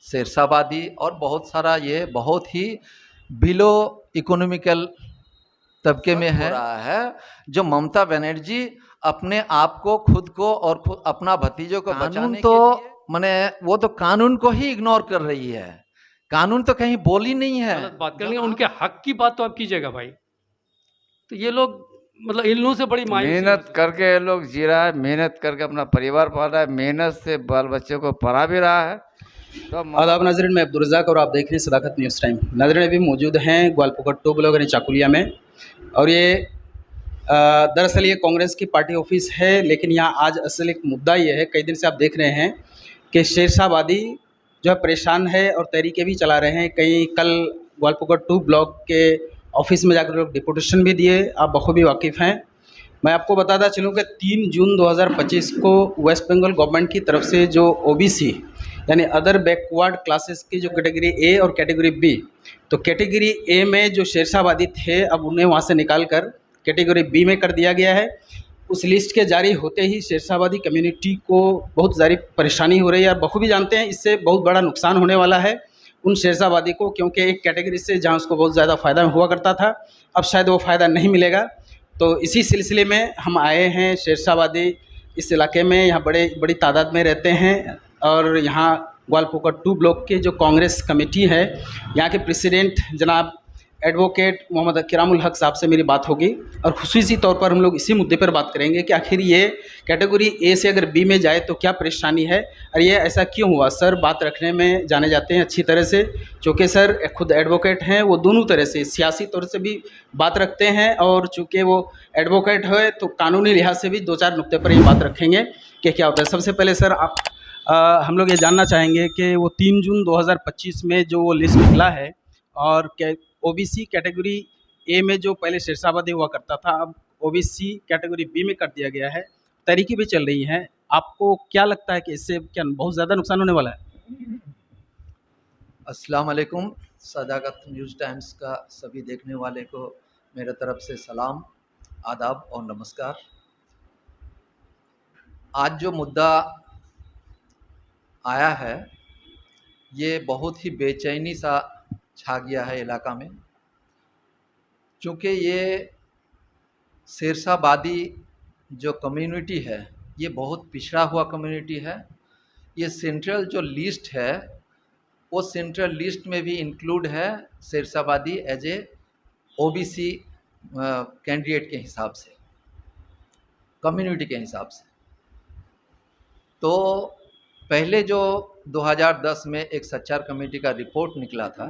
शेरशाहबादी और बहुत सारा ये बहुत ही बिलो इकोनॉमिकल तबके में है रहा है, जो ममता बनर्जी अपने आप को खुद को और खुद अपना भतीजों को बचाने के लिए माने वो तो कानून को ही इग्नोर कर रही है। कानून तो कहीं बोली नहीं है। गलत बात करेंगे, उनके हक की बात तो आप कीजिएगा भाई। तो ये लोग मतलब इन लोगों से बड़ी मेहनत करके ये लोग जी रहा है, मेहनत करके अपना परिवार पाल रहा है, मेहनत से बाल बच्चे को पढ़ा भी रहा है। तो आदाब नाज़रीन, मैं अब्दुल रज़ाक और आप देख रहे हैं सदाकत न्यूज़ टाइम। नाज़रीन अभी मौजूद हैं ग्वालपुकट 2 ब्लॉक यानी चाकुलिया में, और ये दरअसल ये कांग्रेस की पार्टी ऑफिस है। लेकिन यहाँ आज असल एक मुद्दा ये है, कई दिन से आप देख रहे हैं कि शेरशाहबादी जो है परेशान है और तहरीकें भी चला रहे हैं। कल ग्वालपुकट 2 ब्लॉक के ऑफिस में जाकर लोग डिपुटेशन भी दिए, आप बखूबी वाकिफ़ हैं। मैं आपको बताता चलूँ कि 3 जून 2025 को वेस्ट बंगाल गवर्नमेंट की तरफ से जो ओबीसी यानी अदर बैकवर्ड क्लासेस की जो कैटेगरी ए और कैटेगरी बी, तो कैटेगरी ए में जो शेरशाहबादी थे अब उन्हें वहाँ से निकाल कर कैटेगरी बी में कर दिया गया है। उस लिस्ट के जारी होते ही शेरशाहबादी कम्युनिटी को बहुत ज़्यादा परेशानी हो रही है। आप बखूबी जानते हैं इससे बहुत बड़ा नुकसान होने वाला है उन शेरशाहबादी को, क्योंकि एक कैटेगरी से जहाँ उसको बहुत ज़्यादा फ़ायदा हुआ करता था, अब शायद वो फ़ायदा नहीं मिलेगा। तो इसी सिलसिले में हम आए हैं। शेरशाहबादी इस इलाके में यहाँ बड़ी तादाद में रहते हैं, और यहाँ ग्वालपुकट 2 ब्लॉक के जो कांग्रेस कमेटी है, यहाँ के प्रेसिडेंट जनाब एडवोकेट मोहम्मद किरामुल हक साहब से मेरी बात होगी, और खुसूसी तौर पर हम लोग इसी मुद्दे पर बात करेंगे कि आखिर ये कैटेगरी ए से अगर बी में जाए तो क्या परेशानी है और ये ऐसा क्यों हुआ। सर बात रखने में जाने जाते हैं अच्छी तरह से, चूँकि सर खुद एडवोकेट हैं, वो दोनों तरह से सियासी तौर से भी बात रखते हैं, और चूँकि वो एडवोकेट है तो कानूनी लिहाज से भी 2-4 नुक्ते पर ये बात रखेंगे कि क्या होता है। सबसे पहले सर हम लोग ये जानना चाहेंगे कि वो 3 जून 2025 में जो वो लिस्ट निकला है, और ओबीसी कैटेगरी ए में जो पहले शेरशाहबादी हुआ करता था, अब ओबीसी कैटेगरी बी में कर दिया गया है, तहरीकी भी चल रही है। आपको क्या लगता है कि इससे क्या बहुत ज़्यादा नुकसान होने वाला है? अस्सलाम वालेकुम। सदाकत न्यूज़ टाइम्स का सभी देखने वाले को मेरे तरफ से सलाम, आदाब और नमस्कार। आज जो मुद्दा आया है ये बहुत ही बेचैनी सा छा गया है इलाका में, क्योंकि ये शेरशाहबादी जो कम्युनिटी है ये बहुत पिछड़ा हुआ कम्युनिटी है। ये सेंट्रल जो लिस्ट है वो सेंट्रल लिस्ट में भी इंक्लूड है Shershahbadi as a OBC candidate के हिसाब से, कम्युनिटी के हिसाब से। तो पहले जो 2010 में एक सच्चार कमेटी का रिपोर्ट निकला था,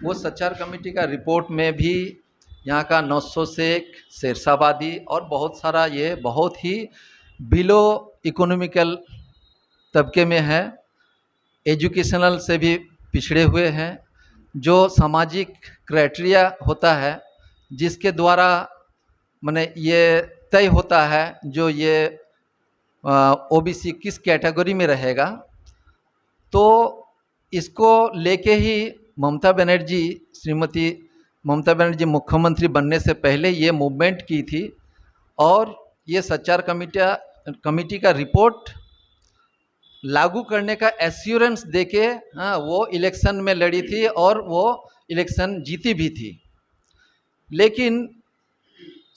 वो सच्चार कमेटी का रिपोर्ट में भी यहाँ का 900 शेख, शेरशाहबादी और बहुत सारा ये बहुत ही बिलो इकोनॉमिकल तबके में है, एजुकेशनल से भी पिछड़े हुए हैं। जो सामाजिक क्राइटेरिया होता है जिसके द्वारा माने ये तय होता है जो ये ओबीसी किस कैटेगरी में रहेगा, तो इसको लेके ही ममता बनर्जी, श्रीमती ममता बनर्जी मुख्यमंत्री बनने से पहले ये मूवमेंट की थी, और ये सच्चार कमेटी का रिपोर्ट लागू करने का एश्योरेंस देके वो इलेक्शन में लड़ी थी और वो इलेक्शन जीती भी थी। लेकिन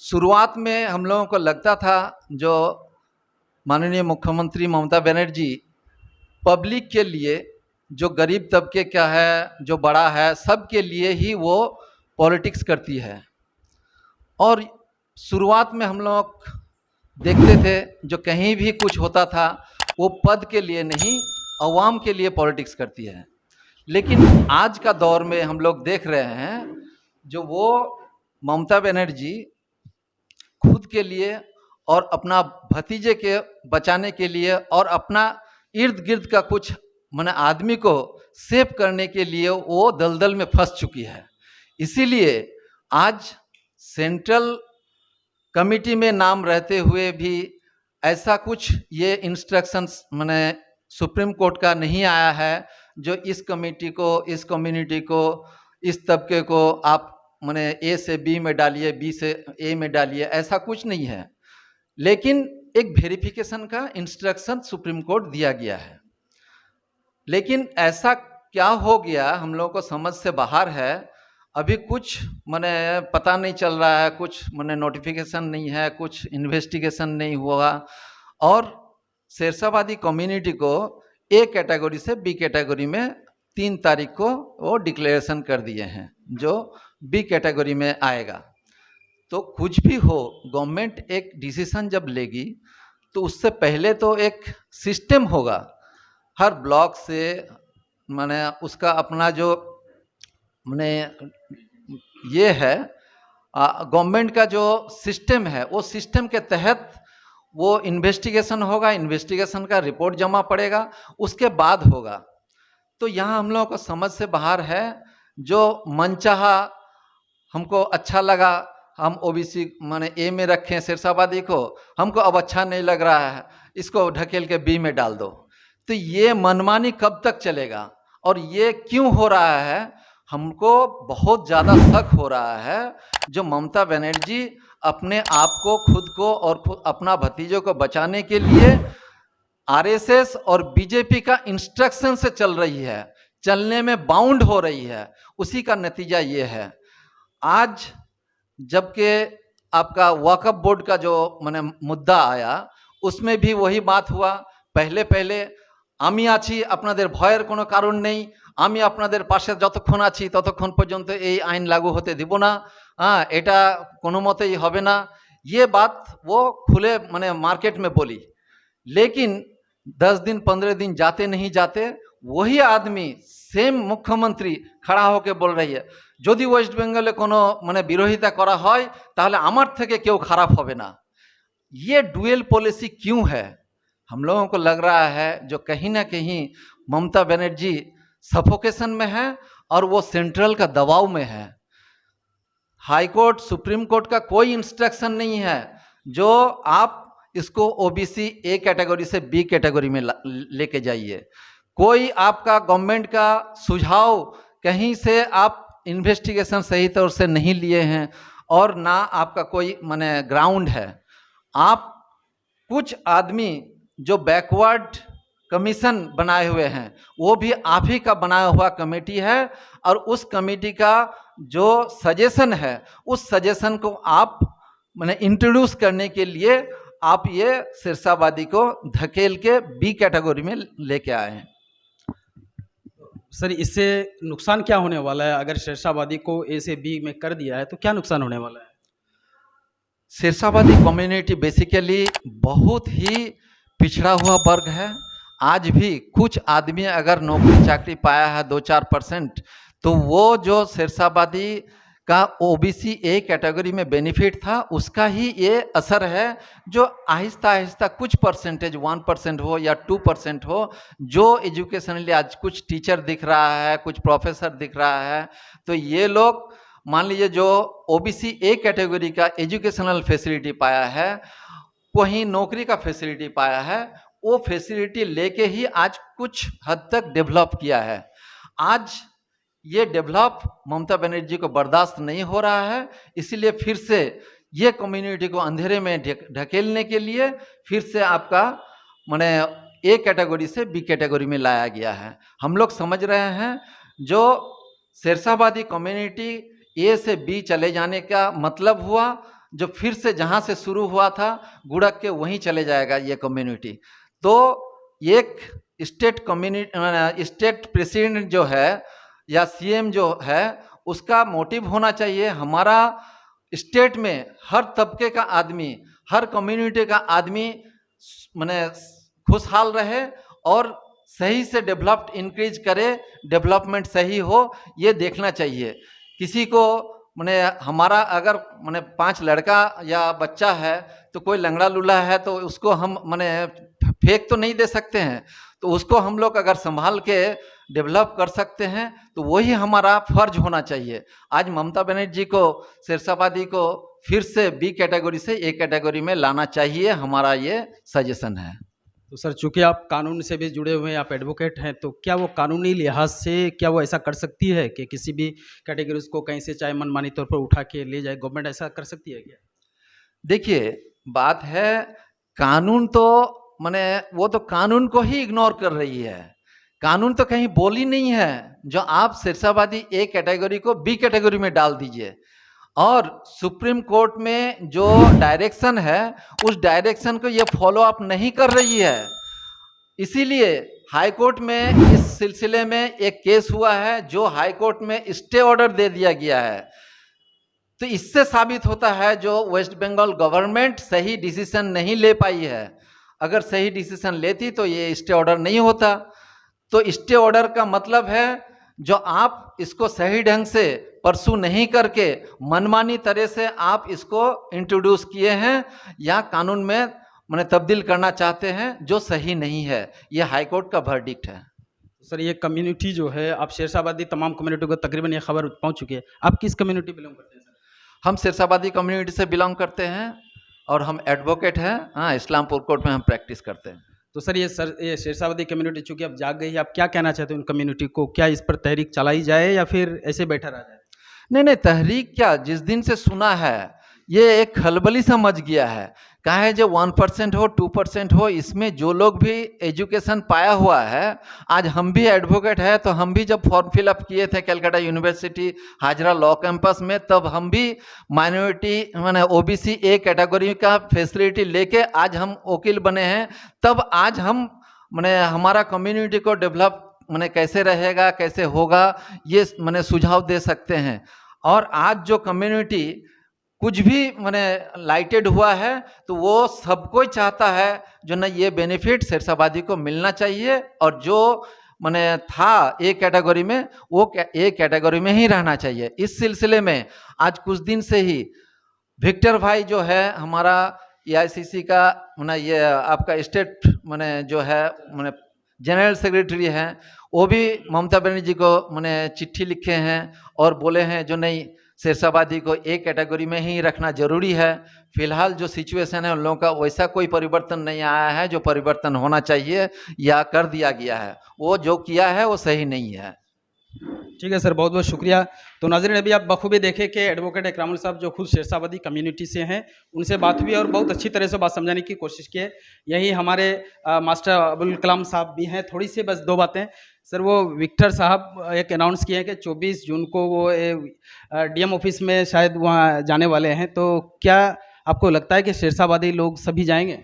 शुरुआत में हम लोगों को लगता था जो माननीय मुख्यमंत्री ममता बनर्जी पब्लिक के लिए, जो गरीब तबके का है, जो बड़ा है, सब के लिए ही वो पॉलिटिक्स करती है। और शुरुआत में हम लोग देखते थे जो कहीं भी कुछ होता था वो पद के लिए नहीं, अवाम के लिए पॉलिटिक्स करती है। लेकिन आज का दौर में हम लोग देख रहे हैं जो वो ममता बनर्जी खुद के लिए और अपना भतीजे के बचाने के लिए और अपना इर्द गिर्द का कुछ माने आदमी को सेव करने के लिए वो दलदल में फंस चुकी है। इसीलिए आज सेंट्रल कमेटी में नाम रहते हुए भी ऐसा कुछ ये इंस्ट्रक्शंस माने सुप्रीम कोर्ट का नहीं आया है जो इस कमेटी को, इस कम्युनिटी को, इस तबके को आप माने ए से बी में डालिए, बी से ए में डालिए, ऐसा कुछ नहीं है। लेकिन एक वेरिफिकेशन का इंस्ट्रक्शन सुप्रीम कोर्ट दिया गया है। लेकिन ऐसा क्या हो गया हम लोगों को समझ से बाहर है। अभी कुछ माने पता नहीं चल रहा है, कुछ माने नोटिफिकेशन नहीं है, कुछ इन्वेस्टिगेशन नहीं हुआ, और शेरशाबादी कम्युनिटी को ए कैटेगरी से बी कैटेगरी में 3 तारीख को वो डिक्लेरेशन कर दिए हैं, जो बी कैटेगरी में आएगा। तो कुछ भी हो, गवर्नमेंट एक डिसीजन जब लेगी तो उससे पहले तो एक सिस्टम होगा, हर ब्लॉक से माने उसका अपना जो माने ये है गवर्नमेंट का जो सिस्टम है, वो सिस्टम के तहत वो इन्वेस्टिगेशन होगा, इन्वेस्टिगेशन का रिपोर्ट जमा पड़ेगा, उसके बाद होगा। तो यहाँ हम लोगों को समझ से बाहर है, जो मनचाहा हमको अच्छा लगा, हम ओबीसी माने ए में रखें शेरशाबादी को, हमको अब अच्छा नहीं लग रहा है, इसको ढकेल के बी में डाल दो। तो ये मनमानी कब तक चलेगा और ये क्यों हो रहा है? हमको बहुत ज़्यादा शक हो रहा है जो ममता बनर्जी अपने आप को, खुद को और खुद अपना भतीजों को बचाने के लिए आरएसएस और बीजेपी का इंस्ट्रक्शन से चल रही है, चलने में बाउंड हो रही है। उसी का नतीजा ये है। आज जबकि आपका वक्फ बोर्ड का जो माने मुद्दा आया, उसमें भी वही बात हुआ। पहले पहले आमी आছি আপনাদের ভয়ের কোনো কারণ নেই, আমি আপনাদের পাশে যতক্ষণ আছি ততক্ষণ পর্যন্ত এই আইন লাগু হতে দিব না, এটা কোনো মতেই হবে না, ये बात वो खुले माने मार्केट में बोली। लेकिन 10 दिन 15 दिन जाते नहीं जाते वही आदमी सेम मुख्यमंत्री खड़ा होकर बोल रही है যদি ওয়েস্ট বেঙ্গলে কোনো মানে বিরোধিতা করা হয় তাহলে আমার থেকে কেউ খারাপ হবে না। ये डुअल पॉलिसी क्यों है? हम लोगों को लग रहा है जो कहीं ना कहीं ममता बनर्जी सफोकेशन में है और वो सेंट्रल का दबाव में है। हाई कोर्ट, सुप्रीम कोर्ट का कोई इंस्ट्रक्शन नहीं है जो आप इसको ओबीसी ए कैटेगरी से बी कैटेगरी में लेके जाइए। कोई आपका गवर्नमेंट का सुझाव कहीं से आप इन्वेस्टिगेशन सही तौर से नहीं लिए हैं और ना आपका कोई माने ग्राउंड है। आप कुछ आदमी जो बैकवर्ड कमीशन बनाए हुए हैं वो भी आप ही का बनाया हुआ कमेटी है, और उस कमेटी का जो सजेशन है उस सजेशन को आप माने इंट्रोड्यूस करने के लिए आप ये शेरशाबादी को धकेल के बी कैटेगरी में लेके आए हैं। सर, इससे नुकसान क्या होने वाला है? अगर शेरशाबादी को ए से बी में कर दिया है तो क्या नुकसान होने वाला है? शेरशाबादी कम्युनिटी बेसिकली बहुत ही पिछड़ा हुआ वर्ग है। आज भी कुछ आदमी अगर नौकरी चाकरी पाया है 2-4%, तो वो जो शेरशाबादी का ओबीसी ए कैटेगरी में बेनिफिट था उसका ही ये असर है, जो आहिस्ता आहिस्ता कुछ परसेंटेज 1% हो या 2% हो, जो एजुकेशनली आज कुछ टीचर दिख रहा है, कुछ प्रोफेसर दिख रहा है, तो ये लोग मान लीजिए जो ओबीसी ए कैटेगरी का एजुकेशनल फैसिलिटी पाया है, वहीं नौकरी का फैसिलिटी पाया है, वो फैसिलिटी लेके ही आज कुछ हद तक डेवलप किया है। आज ये डेवलप ममता बनर्जी को बर्दाश्त नहीं हो रहा है, इसलिए फिर से ये कम्युनिटी को अंधेरे में ढकेलने के लिए फिर से आपका माने ए कैटेगरी से बी कैटेगरी में लाया गया है। हम लोग समझ रहे हैं जो शेरशाबादी कम्युनिटी ए से बी चले जाने का मतलब हुआ जो फिर से जहाँ से शुरू हुआ था गुड़क के वहीं चले जाएगा ये कम्युनिटी। तो एक स्टेट प्रेसिडेंट जो है या सीएम जो है उसका मोटिव होना चाहिए हमारा स्टेट में हर तबके का आदमी, हर कम्युनिटी का आदमी माने खुशहाल रहे और सही से डेवलप्ड इंक्रीज करे, डेवलपमेंट सही हो, ये देखना चाहिए। किसी को माने हमारा अगर माने 5 लड़का या बच्चा है तो कोई लंगड़ा लूला है तो उसको हम माने फेंक तो नहीं दे सकते हैं, तो उसको हम लोग अगर संभाल के डेवलप कर सकते हैं तो वही हमारा फर्ज होना चाहिए। आज ममता बनर्जी को, शेरशाबादी को फिर से बी कैटेगरी से ए कैटेगरी में लाना चाहिए, हमारा ये सजेशन है। तो सर, चूंकि आप कानून से भी जुड़े हुए हैं, आप एडवोकेट हैं, तो क्या वो कानूनी लिहाज से क्या वो ऐसा कर सकती है कि किसी भी कैटेगरीज को कहीं से चाहे मनमानी तौर पर उठा के ले जाए? गवर्नमेंट ऐसा कर सकती है क्या? देखिए, बात है कानून तो माने वो तो कानून को ही इग्नोर कर रही है। कानून तो कहीं बोल ही नहीं है जो आप सिरसाबादी ए कैटेगरी को बी कैटेगरी में डाल दीजिए। और सुप्रीम कोर्ट में जो डायरेक्शन है उस डायरेक्शन को ये फॉलो अप नहीं कर रही है। इसीलिए हाई कोर्ट में इस सिलसिले में एक केस हुआ है जो हाई कोर्ट में स्टे ऑर्डर दे दिया गया है। तो इससे साबित होता है जो वेस्ट बंगाल गवर्नमेंट सही डिसीजन नहीं ले पाई है। अगर सही डिसीजन लेती तो ये स्टे ऑर्डर नहीं होता। तो स्टे ऑर्डर का मतलब है जो आप इसको सही ढंग से परसू नहीं करके मनमानी तरह से आप इसको इंट्रोड्यूस किए हैं या कानून में माने तब्दील करना चाहते हैं, जो सही नहीं है। ये हाई कोर्ट का वर्डिक्ट है। सर ये कम्युनिटी जो है, आप शेरशाबादी तमाम कम्युनिटी को तकरीबन ये खबर पहुंच चुकी है, आप किस कम्युनिटी बिलोंग करते हैं सर? हम सिरसाबादी कम्युनिटी से बिलोंग करते हैं और हम एडवोकेट हैं। हाँ, इस्लामपुर कोर्ट में हम प्रैक्टिस करते हैं। तो सर ये शेरशाबादी कम्युनिटी चूंकि अब जाग गई है, आप क्या कहना चाहते हैं उन कम्युनिटी को? क्या इस पर तहरीक चलाई जाए या फिर ऐसे बैठा रहा जाए? नहीं, तहरीक क्या, जिस दिन से सुना है ये एक खलबली सा मच गया है। कहा है जो 1% हो 2% हो, इसमें जो लोग भी एजुकेशन पाया हुआ है, आज हम भी एडवोकेट है तो हम भी जब फॉर्म फिलअप किए थे Calcutta university Hazra law campus में, तब हम भी माइनॉरिटी माने ओबीसी ए कैटेगरी का फैसिलिटी लेके आज हम वकील बने हैं। तब आज हम माने हमारा कम्युनिटी को डेवलप माने कैसे रहेगा, कैसे होगा, ये माने सुझाव दे सकते हैं। और आज जो कम्युनिटी कुछ भी माने लाइटेड हुआ है तो वो सब कोई चाहता है जो ना ये बेनिफिट सिरसाबादी को मिलना चाहिए, और जो माने था ए कैटेगरी में वो ए कैटेगरी में ही रहना चाहिए। इस सिलसिले में आज कुछ दिन से ही विक्टर भाई जो है हमारा एआईसीसी का माने ये आपका स्टेट माने जो है माने जनरल सेक्रेटरी हैं, वो भी ममता बनर्जी को माने चिट्ठी लिखे हैं और बोले हैं जो नहीं सिरसाबादी को एक कैटेगरी में ही रखना जरूरी है। फिलहाल जो सिचुएशन है उन लोगों का वैसा कोई परिवर्तन नहीं आया है जो परिवर्तन होना चाहिए या कर दिया गया है। वो जो किया है वो सही नहीं है। ठीक है सर, बहुत बहुत शुक्रिया। तो नाज़रीन, अभी आप बखूबी देखें कि एडवोकेट इकरामुल साहब जो खुद शेरशाबादी कम्युनिटी से हैं, उनसे बात हुई और बहुत अच्छी तरह से बात समझाने की कोशिश की है। यही हमारे मास्टर अबुल कलाम साहब भी हैं। थोड़ी सी बस दो बातें सर, वो विक्टर साहब एक अनाउंस किए हैं कि 24 जून को वो डीएम ऑफिस में शायद वहाँ जाने वाले हैं। तो क्या आपको लगता है कि शेरशाबादी लोग सभी जाएंगे?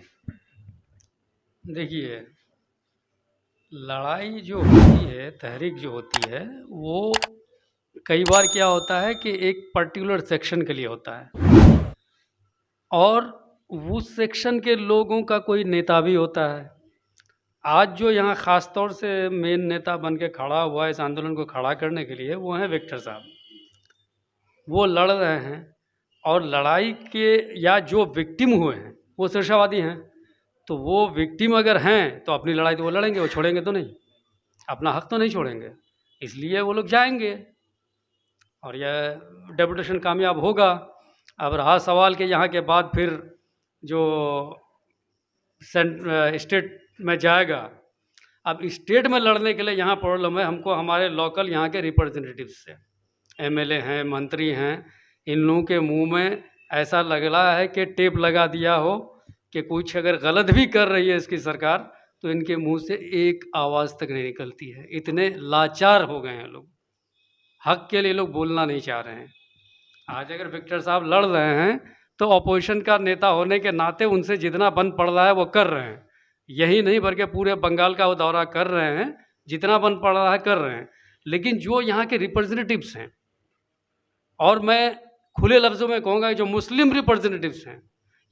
देखिए, लड़ाई जो होती है, तहरीक जो होती है, वो कई बार क्या होता है कि एक पर्टिकुलर सेक्शन के लिए होता है और उस सेक्शन के लोगों का कोई नेता भी होता है। आज जो यहाँ ख़ास तौर से मेन नेता बन के खड़ा हुआ है इस आंदोलन को खड़ा करने के लिए, वो हैं विक्टर साहब। वो लड़ रहे हैं और लड़ाई के या जो विक्टिम हुए हैं वो शेरशाबादी हैं। तो वो विक्टिम अगर हैं तो अपनी लड़ाई तो वो लड़ेंगे, वो छोड़ेंगे तो नहीं, अपना हक तो नहीं छोड़ेंगे, इसलिए वो लोग जाएंगे और यह डेपुटेशन कामयाब होगा। अब रहा सवाल कि यहाँ के बाद फिर जो स्टेट में जाएगा, अब स्टेट में लड़ने के लिए यहाँ प्रॉब्लम है हमको, हमारे लोकल यहाँ के रिप्रेजेंटेटिव्स से, एमएलए हैं, मंत्री हैं, इन लोगों के मुंह में ऐसा लग रहा है कि टेप लगा दिया हो कि कुछ अगर गलत भी कर रही है इसकी सरकार तो इनके मुंह से एक आवाज़ तक नहीं निकलती है। इतने लाचार हो गए हैं लोग, हक के लिए लोग बोलना नहीं चाह रहे हैं। आज अगर विक्टर साहब लड़ रहे हैं तो अपोजिशन का नेता होने के नाते उनसे जितना बन पड़ रहा है वो कर रहे हैं। यही नहीं बल्कि पूरे बंगाल का वो दौरा कर रहे हैं, जितना बन पड़ रहा है कर रहे हैं। लेकिन जो यहाँ के रिप्रेजेंटेटिव्स हैं, और मैं खुले लफ्ज़ों में कहूँगा जो मुस्लिम रिप्रेजेंटेटिव्स हैं,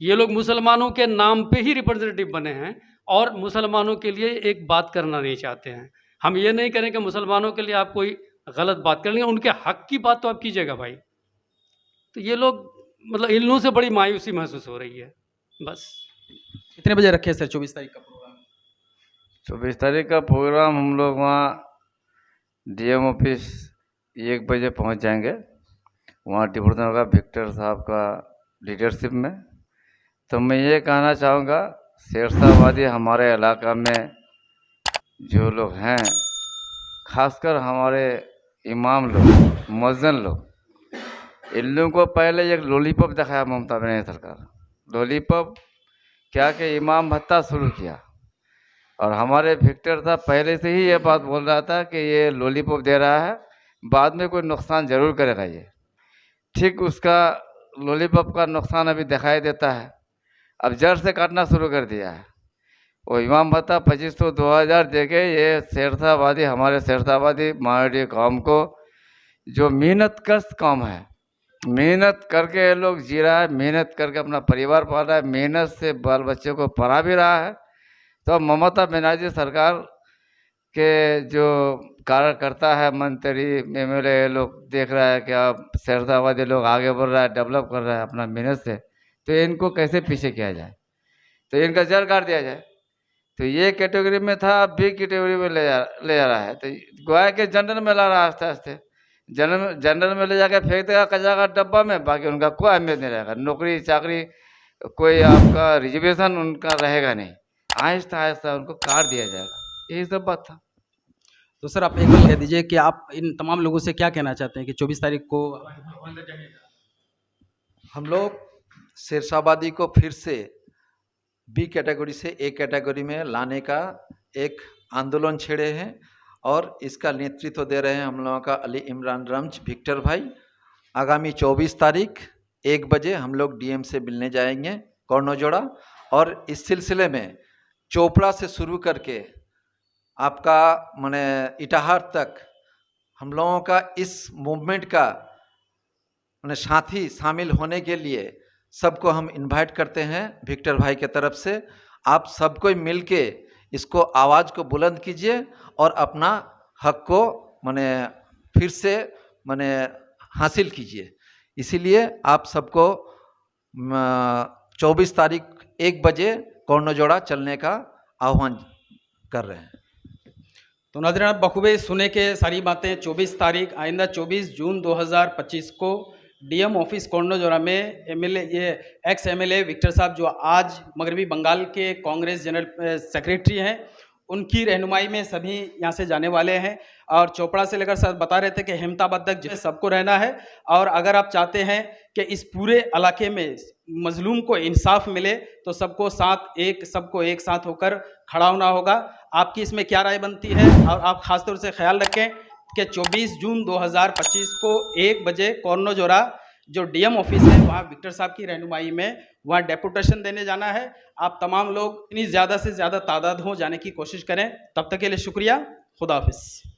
ये लोग मुसलमानों के नाम पे ही रिप्रेजेंटेटिव बने हैं और मुसलमानों के लिए एक बात करना नहीं चाहते हैं। हम ये नहीं करें कि मुसलमानों के लिए आप कोई गलत बात कर लेंगे, उनके हक की बात तो आप कीजिएगा भाई। तो ये लोग मतलब इन लोगों से बड़ी मायूसी महसूस हो रही है। बस कितने बजे रखे सर 24 तारीख का प्रोग्राम? 24 तारीख का प्रोग्राम हम लोग वहाँ डीएम ऑफिस 1 बजे पहुँच जाएंगे। वहाँ डिप्टी होगा विक्टर साहब का लीडरशिप में। तो मैं ये कहना चाहूँगा, शेरशाबादी हमारे इलाका में जो लोग हैं, खासकर हमारे इमाम लोग, मुअज्जिन लोग, इन लोगों को पहले एक लॉलीपॉप दिखाया ममता बनर्जी सरकार। लॉलीपॉप क्या कि इमाम भत्ता शुरू किया, और हमारे विक्टर साहब पहले से ही ये बात बोल रहा था कि ये लॉलीपॉप दे रहा है, बाद में कोई नुकसान ज़रूर करेगा ये। ठीक उसका लॉलीपॉप का नुकसान अभी दिखाई देता है, अब जड़ से काटना शुरू कर दिया है। वो इमाम भत्ता 2500 2000 दे के ये शेरशाबादी, हमारे शेरशाबादी मारवाड़ी कौम को जो मेहनत कश काम है, मेहनत करके ये लोग जी रहा है, मेहनत करके अपना परिवार पाल रहा है, मेहनत से बाल बच्चे को पढ़ा भी रहा है। तो अब ममता बनर्जी सरकार के जो कार्यकर्ता है, मंत्री एमएलए लोग देख रहा है कि अब शेरशाबादी लोग आगे बढ़ रहा है, डेवलप कर रहा है अपना मेहनत से, तो इनको कैसे पीछे किया जाए, तो इनका जड़ काट दिया जाए। तो ये कैटेगरी में था, अब बी कैटेगरी में ले जा रहा है, तो गोया के जनरल में ला रहा है आस्ते आस्ते। जनरल में ले जाकर फेंक देगा कचरा का डब्बा में, बाकी उनका कोई अहमियत नहीं रहेगा, नौकरी चाकरी कोई आपका रिजर्वेशन उनका रहेगा नहीं, आहिस्ता आहिस्ता उनको काट दिया जाएगा। यही सब बात था। तो सर आप एक बार कह दीजिए कि आप इन तमाम लोगों से क्या कहना चाहते हैं कि 24 तारीख को हम लोग शेरशाबादी को फिर से बी कैटेगरी से ए कैटेगरी में लाने का एक आंदोलन छेड़े हैं, और इसका नेतृत्व दे रहे हैं हम लोगों का अली इमरान रमज विक्टर भाई। आगामी 24 तारीख 1 बजे हम लोग डीएम से मिलने जाएंगे कर्णोजोड़ा, और इस सिलसिले में चोपड़ा से शुरू करके आपका माने इटाहार तक हम लोगों का इस मूवमेंट का माने साथी शामिल होने के लिए सबको हम इनवाइट करते हैं विक्टर भाई के तरफ से। आप सबको मिल के इसको आवाज़ को बुलंद कीजिए और अपना हक को माने फिर से माने हासिल कीजिए। इसीलिए आप सबको 24 तारीख 1 बजे कर्णोजोड़ा चलने का आह्वान कर रहे हैं। तो नाज़रीन आप बखूबे सुने के सारी बातें 24 तारीख आइंदा 24 जून 2025 को डीएम ऑफिस कर्णोजोड़ा में एमएलए ये एक्स एमएलए विक्टर साहब जो आज मगरबी बंगाल के कांग्रेस जनरल सेक्रेटरी हैं, उनकी रहनुमाई में सभी यहाँ से जाने वाले हैं। और चोपड़ा से लेकर सर बता रहे थे कि हेमताबाद तक जो सबको रहना है, और अगर आप चाहते हैं कि इस पूरे इलाके में मजलूम को इंसाफ मिले तो सबको एक साथ होकर खड़ा होना होगा। आपकी इसमें क्या राय बनती है? और आप खासतौर से ख्याल रखें कि 24 जून 2025 को 1 बजे कर्णोजोड़ा जो डीएम ऑफिस है वहाँ विक्टर साहब की रहनुमाई में वहाँ डेपुटेशन देने जाना है। आप तमाम लोग इतनी ज़्यादा से ज़्यादा तादाद हो जाने की कोशिश करें। तब तक के लिए शुक्रिया। खुदा हाफिज़।